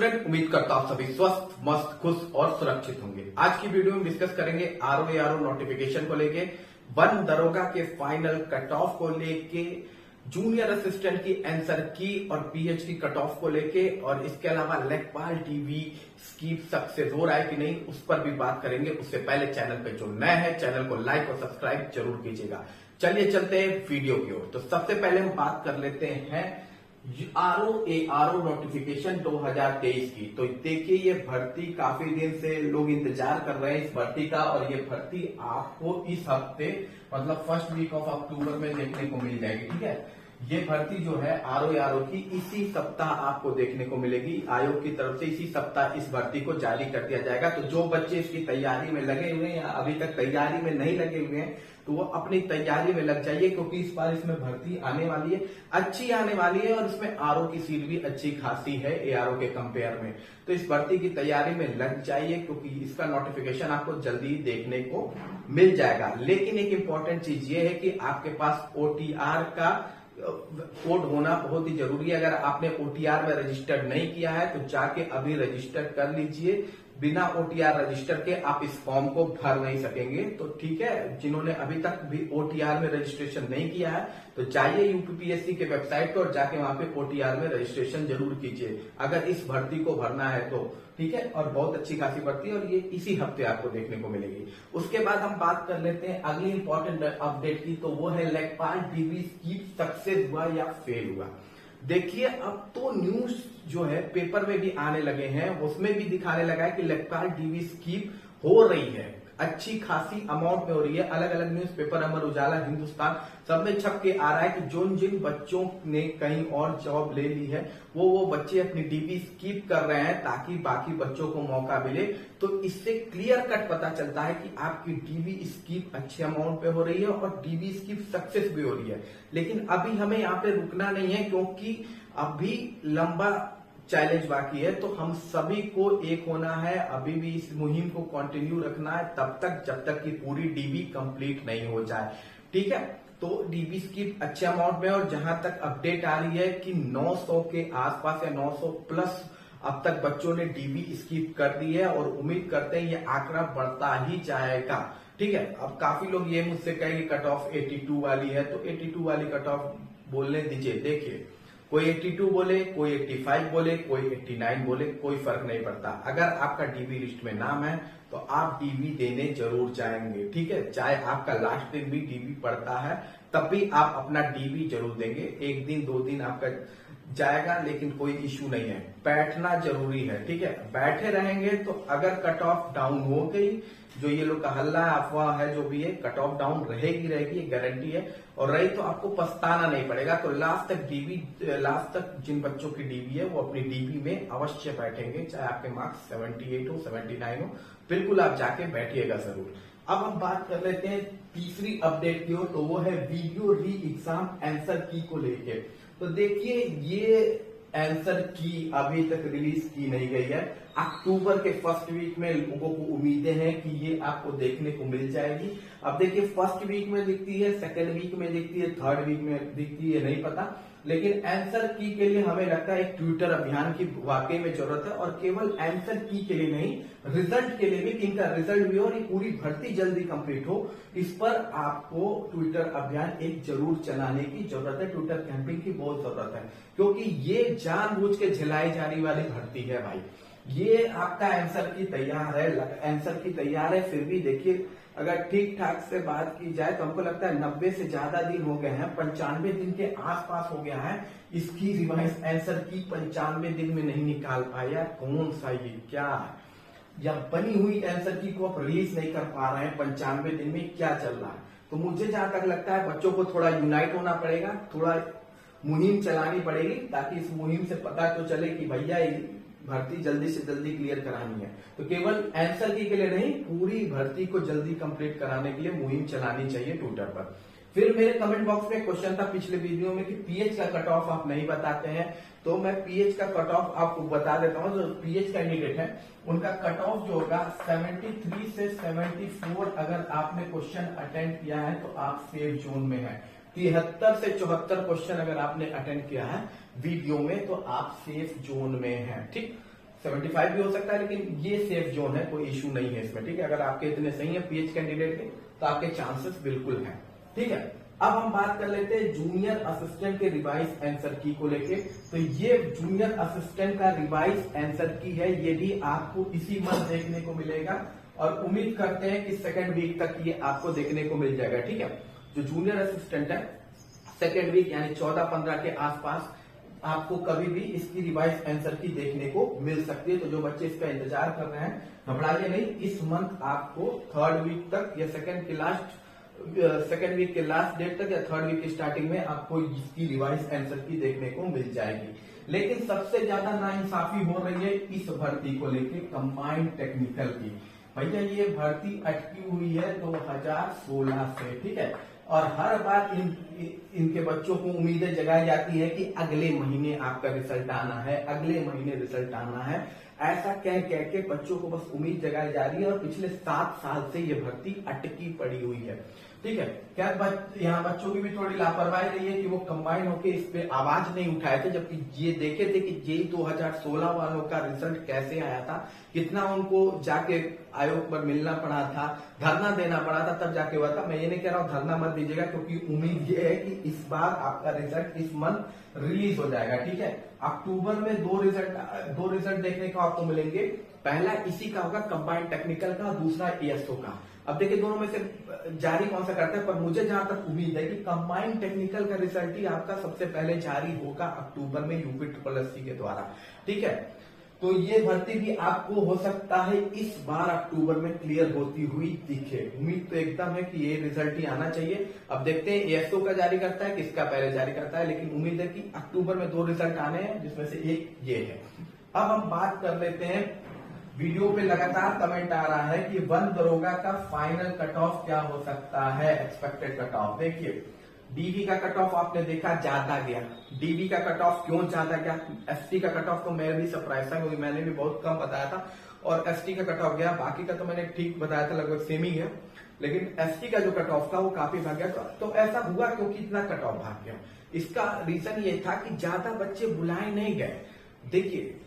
Student, उम्मीद करता हूं सभी स्वस्थ, मस्त, खुश और सुरक्षित होंगे। आज की वीडियो में डिस्कस करेंगे आरओ नोटिफिकेशन को लेके, वन दरोगा के फाइनल कट ऑफ को लेके, जूनियर असिस्टेंट की आंसर की और पीएचडी कट ऑफ को लेके, और इसके अलावा लेखपाल टीवी स्कीप सक्सेस हो रहा है कि नहीं उस पर भी बात करेंगे। उससे पहले चैनल पे जो नए हैं चैनल को लाइक और सब्सक्राइब जरूर कीजिएगा। चलिए चलते हैं वीडियो की ओर। तो सबसे पहले हम बात कर लेते हैं आरओ नोटिफिकेशन 2023 की। तो देखिए, ये भर्ती काफी दिन से लोग इंतजार कर रहे हैं इस भर्ती का, और ये भर्ती आपको इस हफ्ते मतलब फर्स्ट वीक ऑफ अक्टूबर में देखने को मिल जाएगी। ठीक है, ये भर्ती जो है आरओ की इसी सप्ताह आपको देखने को मिलेगी। आयोग की तरफ से इसी सप्ताह इस भर्ती को जारी कर दिया जाएगा। तो जो बच्चे इसकी तैयारी में लगे हुए हैं या अभी तक तैयारी में नहीं लगे हुए हैं तो वो अपनी तैयारी में लग जाइए, क्योंकि इस बार इसमें भर्ती आने वाली है, अच्छी आने वाली है, और इसमें आरओ की सीट भी अच्छी खासी है एआरओ के कंपेयर में। तो इस भर्ती की तैयारी में लग जाइए, क्योंकि इसका नोटिफिकेशन आपको जल्दी देखने को मिल जाएगा। लेकिन एक इंपॉर्टेंट चीज ये है कि आपके पास ओटीआर का कोड होना बहुत ही जरूरी है। अगर आपने ओटीआर में रजिस्टर्ड नहीं किया है तो जाके अभी रजिस्टर कर लीजिए। बिना ओटीआर रजिस्टर के आप इस फॉर्म को भर नहीं सकेंगे। तो ठीक है, जिन्होंने अभी तक भी ओटीआर में रजिस्ट्रेशन नहीं किया है तो जाइए यूपीपीएससी के वेबसाइट पर और जाके वहां पे ओटीआर में रजिस्ट्रेशन जरूर कीजिए अगर इस भर्ती को भरना है तो। ठीक है, और बहुत अच्छी खासी भर्ती है और ये इसी हफ्ते आपको देखने को मिलेगी। उसके बाद हम बात कर लेते हैं अगली इंपॉर्टेंट अपडेट की, तो वो है लेखपाल टीवी स्कीप सक्सेस हुआ या फेल हुआ। देखिए, अब तो न्यूज जो है पेपर में भी आने लगे हैं, उसमें भी दिखाने लगा है कि लेखपाल टीवी स्कीप हो रही है, अच्छी खासी अमाउंट में हो रही है। अलग अलग न्यूज पेपर, अमर उजाला, हिंदुस्तान, सब में छप के आ रहा है कि जिन बच्चों ने कहीं और जॉब ले ली है वो बच्चे अपनी डीबी स्कीप कर रहे हैं ताकि बाकी बच्चों को मौका मिले। तो इससे क्लियर कट पता चलता है कि आपकी डीबी स्कीप अच्छे अमाउंट पे हो रही है और डीबी स्कीप सक्सेस भी हो रही है। लेकिन अभी हमें यहाँ पे रुकना नहीं है, क्योंकि अभी लंबा चैलेंज बाकी है। तो हम सभी को एक होना है, अभी भी इस मुहिम को कंटिन्यू रखना है तब तक जब तक कि पूरी डीबी कंप्लीट नहीं हो जाए। ठीक है, तो डीबी स्कीप अच्छे अमाउंट में, और जहां तक अपडेट आ रही है कि 900 के आसपास या 900 प्लस अब तक बच्चों ने डीबी स्कीप कर दी है, और उम्मीद करते हैं ये आंकड़ा बढ़ता ही जाएगा। ठीक है, अब काफी लोग ये मुझसे कहेंगे कट ऑफ 82 वाली है, तो 82 वाली कट ऑफ बोलने दीजिए। देखिए, कोई 82 बोले, कोई 85 बोले, कोई 89 बोले, कोई फर्क नहीं पड़ता। अगर आपका डीबी लिस्ट में नाम है तो आप डीबी देने जरूर जाएंगे। ठीक है, चाहे आपका लास्ट दिन भी डीबी पड़ता है तब भी आप अपना डीबी जरूर देंगे। एक दिन 2 दिन आपका जाएगा लेकिन कोई इश्यू नहीं है, बैठना जरूरी है। ठीक है, बैठे रहेंगे तो अगर कट ऑफ डाउन हो गई, जो ये लोग का हल्ला है, अफवाह है, जो भी है, कट ऑफ डाउन रहेगी, ये गारंटी है। और रही तो आपको पछताना नहीं पड़ेगा। तो लास्ट तक जिन बच्चों की डीबी है वो अपनी डीबी में अवश्य बैठेंगे, चाहे आपके मार्क्स 78 हो, 79 हो, बिल्कुल आप जाके बैठिएगा जरूर। अब हम बात कर लेते हैं तीसरी अपडेट की ओर, तो वो है वीडियो री एग्जाम आंसर की को लेके। तो देखिए, ये आंसर की अभी तक रिलीज की नहीं गई है। अक्टूबर के फर्स्ट वीक में लोगों को उम्मीदें हैं कि ये आपको देखने को मिल जाएगी। अब देखिए, फर्स्ट वीक में दिखती है, सेकेंड वीक में दिखती है, थर्ड वीक में दिखती है, नहीं पता। लेकिन आंसर की के लिए हमें लगता है एक ट्विटर अभियान की वाकई में जरूरत है, और केवल आंसर की के लिए नहीं, रिजल्ट के लिए भी, कि इनका रिजल्ट भी हो और ये पूरी भर्ती जल्दी कंप्लीट हो। इस पर आपको ट्विटर अभियान एक जरूर चलाने की जरूरत है, ट्विटर कैंपिंग की बहुत जरूरत है, क्योंकि ये जानबूझ के झिलाई जाने वाली भर्ती है भाई। ये आपका आंसर की तैयार है, फिर भी देखिए, अगर ठीक ठाक से बात की जाए तो हमको लगता है 90 से ज्यादा दिन हो गए हैं, 95 दिन के आसपास हो गया है। इसकी रिवाइज आंसर की 95 दिन में नहीं निकाल पाया, कौन सा ये क्या है, या बनी हुई आंसर की को आप रिलीज नहीं कर पा रहे हैं 95 दिन में, क्या चल रहा है। तो मुझे जहां तक लगता है बच्चों को थोड़ा यूनाइट होना पड़ेगा, थोड़ा मुहिम चलानी पड़ेगी, ताकि इस मुहिम से पता तो चले कि भैया भर्ती जल्दी से जल्दी क्लियर करानी है। तो केवल आंसर की के लिए नहीं, पूरी भर्ती को जल्दी कंप्लीट कराने के लिए मुहिम चलानी चाहिए ट्विटर पर। फिर मेरे कमेंट बॉक्स में क्वेश्चन था पिछले वीडियो में कि पीएच का कट ऑफ आप नहीं बताते हैं, तो मैं पीएच का कट ऑफ आपको बता देता हूं। जो पीएच कैंडिडेट है उनका कट ऑफ जो होगा 73 से 74, अगर आपने क्वेश्चन अटेंड किया है तो आप सेफ जोन में है। 73 से 74 क्वेश्चन अगर आपने अटेंड किया है वीडियो में तो आप सेफ जोन में हैं। ठीक, 75 भी हो सकता है, लेकिन ये सेफ जोन है, कोई इश्यू नहीं है इसमें। ठीक है, अगर आपके इतने सही है पीएच कैंडिडेट के तो आपके चांसेस बिल्कुल हैं। ठीक है, अब हम बात कर लेते हैं जूनियर असिस्टेंट के रिवाइज आंसर की को लेके। तो ये जूनियर असिस्टेंट का रिवाइज आंसर की है, ये भी आपको इसी मंथ देखने को मिलेगा और उम्मीद करते हैं कि सेकेंड वीक तक ये आपको देखने को मिल जाएगा। ठीक है, जो जूनियर असिस्टेंट है सेकेंड वीक यानी 14-15 के आसपास आपको कभी भी इसकी रिवाइज आंसर की देखने को मिल सकती है। तो जो बच्चे इसका इंतजार कर रहे हैं घबराइए नहीं, इस मंथ आपको थर्ड वीक तक या सेकेंड वीक के लास्ट डेट तक या थर्ड वीक की स्टार्टिंग में आपको इसकी रिवाइज आंसर की देखने को मिल जाएगी। लेकिन सबसे ज्यादा नाइंसाफी हो रही है इस भर्ती को लेके कंबाइंड टेक्निकल की। भैया ये भर्ती अटकी हुई है 2016 से। ठीक है, और हर बार इनके बच्चों को उम्मीदें जगाई जाती है कि अगले महीने आपका रिजल्ट आना है, अगले महीने रिजल्ट आना है। ऐसा कह के बच्चों को बस उम्मीद जगाई जा रही है और पिछले 7 साल से ये भर्ती अटकी पड़ी हुई है। ठीक है, क्या यहाँ बच्चों की भी थोड़ी लापरवाही रही है कि वो कंबाइन होके इस पे आवाज नहीं उठाए थे, जबकि ये देखे थे कि जेई 2016 वालों का रिजल्ट कैसे आया था, कितना उनको जाके आयोग पर मिलना पड़ा था, धरना देना पड़ा था, तब जाके हुआ था। मैं ये नहीं कह रहा हूँ धरना मत दीजिएगा, क्योंकि उम्मीद ये है कि इस बार आपका रिजल्ट इस मंथ रिलीज हो जाएगा। ठीक है, अक्टूबर में दो रिजल्ट देखने को आपको मिलेंगे। पहला इसी का होगा कंबाइंड टेक्निकल का, दूसरा एएसओ का। अब देखिए दोनों में से जारी कौन सा करता है, पर मुझे जहां तक उम्मीद है कि कंबाइंड टेक्निकल का रिजल्ट ही आपका सबसे पहले जारी होगा अक्टूबर में यूपी SSC के द्वारा। ठीक है, तो ये भर्ती भी आपको हो सकता है इस बार अक्टूबर में क्लियर होती हुई दिखे। उम्मीद तो एकदम है कि ये रिजल्ट ही आना चाहिए। अब देखते हैं एएसओ का जारी करता है किसका पहले जारी करता है, लेकिन उम्मीद है कि अक्टूबर में 2 रिजल्ट आने हैं, जिसमें से एक ये है। अब हम बात कर लेते हैं, वीडियो पे लगातार कमेंट आ रहा है कि वन दरोगा का फाइनल कट ऑफ क्या हो सकता है, एक्सपेक्टेड कट ऑफ। देखिए डीवी का कट ऑफ आपने देखा ज्यादा गया, डीवी का कट ऑफ क्यों ज्यादा गया, एसटी का कट ऑफ तो मैं भी सरप्राइज था क्योंकि मैंने भी बहुत कम बताया था और एसटी का कट ऑफ गया, बाकी का तो मैंने ठीक बताया था, लगभग सेम ही गया, लेकिन एसटी का जो कट ऑफ था वो काफी भाग गया। तो ऐसा हुआ क्योंकि इतना कट ऑफ भाग गया, इसका रीजन ये था कि ज्यादा बच्चे बुलाए नहीं गए। देखिए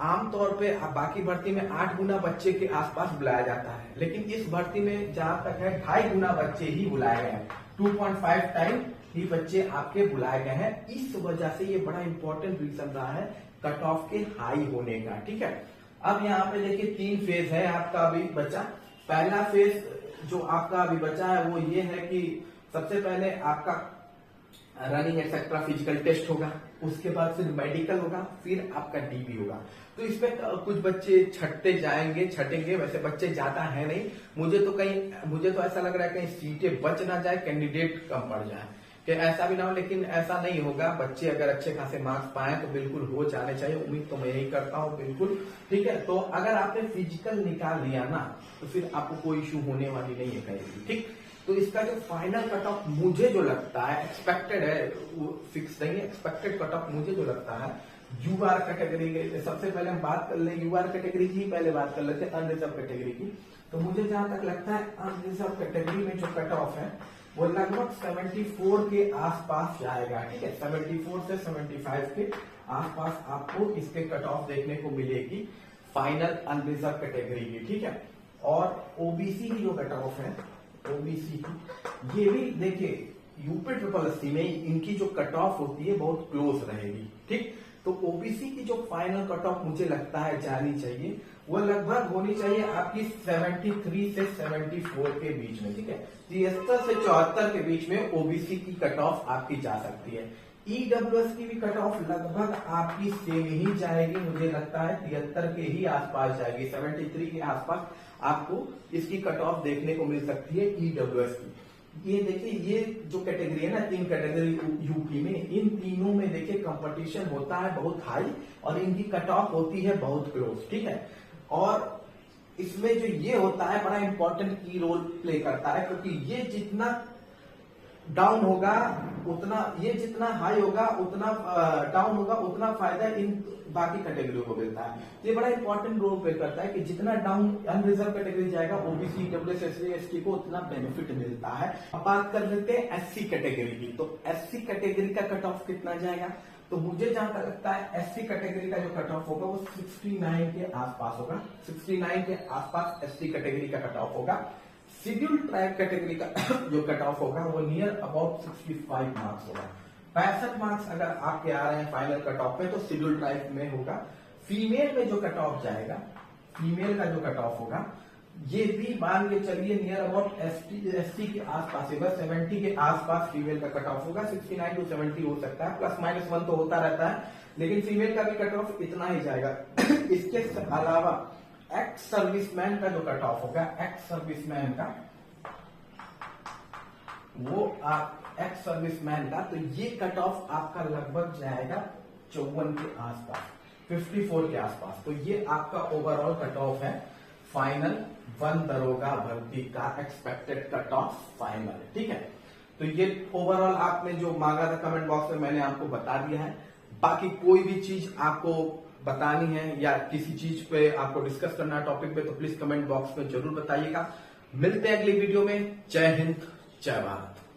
आमतौर पे बाकी भर्ती में 8 गुना बच्चे के आसपास बुलाया जाता है, लेकिन इस भर्ती में जहां तक है 2.5 गुना बच्चे ही बुलाए गए हैं, 2.5 टाइम ही बच्चे आपके बुलाए गए हैं। इस वजह से ये बड़ा इंपॉर्टेंट रीजन रहा है कट ऑफ के हाई होने का। ठीक है, अब यहाँ पे देखिए 3 फेज है आपका अभी बचा। पहला फेज जो आपका अभी बचा है वो ये है कि सबसे पहले आपका रनिंग एक्सेट्रा फिजिकल टेस्ट होगा, उसके बाद फिर मेडिकल होगा, फिर आपका डीबी होगा। तो इसमें कुछ बच्चे छटेंगे, वैसे बच्चे ज्यादा है नहीं। मुझे तो ऐसा लग रहा है कहीं सीटें बच ना जाए, कैंडिडेट कम पड़ जाए, कि ऐसा भी ना हो, लेकिन ऐसा नहीं होगा। बच्चे अगर अच्छे खासे मार्क्स पाए तो बिल्कुल हो जाने चाहिए, उम्मीद तो मैं यही करता हूँ बिल्कुल। ठीक है, तो अगर आपने फिजिकल निकाल लिया ना तो फिर आपको कोई इश्यू होने वाली नहीं है कहीं। ठीक, तो इसका जो फाइनल कट ऑफ मुझे जो लगता है, एक्सपेक्टेड है वो फिक्स नहीं है, एक्सपेक्टेड कट ऑफ मुझे जो लगता है यूआर कैटेगरी के, सबसे पहले हम बात कर ले यूआर कैटेगरी की, पहले बात कर लेते हैं अनरिजर्व कैटेगरी की। तो मुझे जहां तक लगता है अनरिजर्व कैटेगरी में जो कट ऑफ है वो लगभग 74 के आसपास जाएगा। ठीक है, 74 से 75 के आसपास आपको इसके कट ऑफ देखने को मिलेगी फाइनल अनरिजर्व कैटेगरी की। ठीक है, और ओबीसी की जो कट ऑफ है, ओबीसी की ये भी देखिए यूपी SSC में इनकी जो कट ऑफ होती है बहुत क्लोज रहेगी। ठीक, तो ओबीसी की जो फाइनल कट ऑफ मुझे लगता है जानी चाहिए वो लगभग होनी चाहिए आपकी 73 से 74 के बीच में। ठीक है, 73 से 74 के बीच में ओबीसी की कट ऑफ आपकी जा सकती है। ईडब्ल्यूएस की भी कट ऑफ लगभग आपकी सेम ही जाएगी, मुझे लगता है 73 के ही आसपास जाएगी, 73 के आसपास आपको इसकी कट ऑफ देखने को मिल सकती है ईडब्ल्यूएस की। ये देखिए ये जो कैटेगरी है ना, 3 कैटेगरी यूपी में, इन तीनों में देखिए कंपटीशन होता है बहुत हाई और इनकी कट ऑफ होती है बहुत क्लोज। ठीक है, और इसमें जो ये होता है बड़ा इंपॉर्टेंट की रोल प्ले करता है, क्योंकि ये जितना डाउन होगा उतना, ये जितना हाई होगा उतना डाउन होगा, उतना फायदा इन बाकी कैटेगरियों को मिलता है। तो ये बड़ा इंपॉर्टेंट रोल प्ले करता है कि जितना डाउन अनरिजर्व कैटेगरी जाएगा ओबीसी डब्ल्यूएस एससी एसटी को उतना बेनिफिट मिलता है। अब बात कर लेते हैं एससी कैटेगरी की। तो एससी कैटेगरी का कट ऑफ कितना जाएगा, तो मुझे जहां तक लगता है एससी कैटेगरी का जो कट ऑफ होगा वो 69 के आसपास होगा। 69 के आसपास एससी कैटेगरी का कट ऑफ होगा। शेड्यूल ट्राइब कैटेगरी का जो कट ऑफ होगा वो नियर अबाउट 65 मार्क्स होगा। 65 मार्क्स अगर आपके आ रहे हैं फाइनल कट ऑफ पे तो शेड्यूल ट्राइब में होगा। फीमेल में जो कट ऑफ जाएगा, फीमेल का जो कट ऑफ होगा ये भी मान के चलिए नियर अबाउट एसटी के आसपास होगा। 70 के आसपास फीमेल का कट ऑफ होगा। 69 टू 70 हो सकता है, प्लस माइनस 1 तो होता रहता है, लेकिन फीमेल का भी कट ऑफ इतना ही जाएगा। इसके अलावा एक्स सर्विसमैन का जो कट ऑफ होगा, एक्स सर्विसमैन का वो एक्स सर्विसमैन का तो ये कट ऑफ आपका लगभग जाएगा 54 के आसपास, 54 के आसपास। तो ये आपका ओवरऑल कट ऑफ है फाइनल 1 दरोगा भर्ती का एक्सपेक्टेड कट ऑफ फाइनल। ठीक है, तो ये ओवरऑल आपने जो मांगा था कमेंट बॉक्स में मैंने आपको बता दिया है। बाकी कोई भी चीज आपको बतानी है या किसी चीज पे आपको डिस्कस करना है टॉपिक पे तो प्लीज कमेंट बॉक्स में जरूर बताइएगा। मिलते हैं अगली वीडियो में। जय हिंद, जय भारत।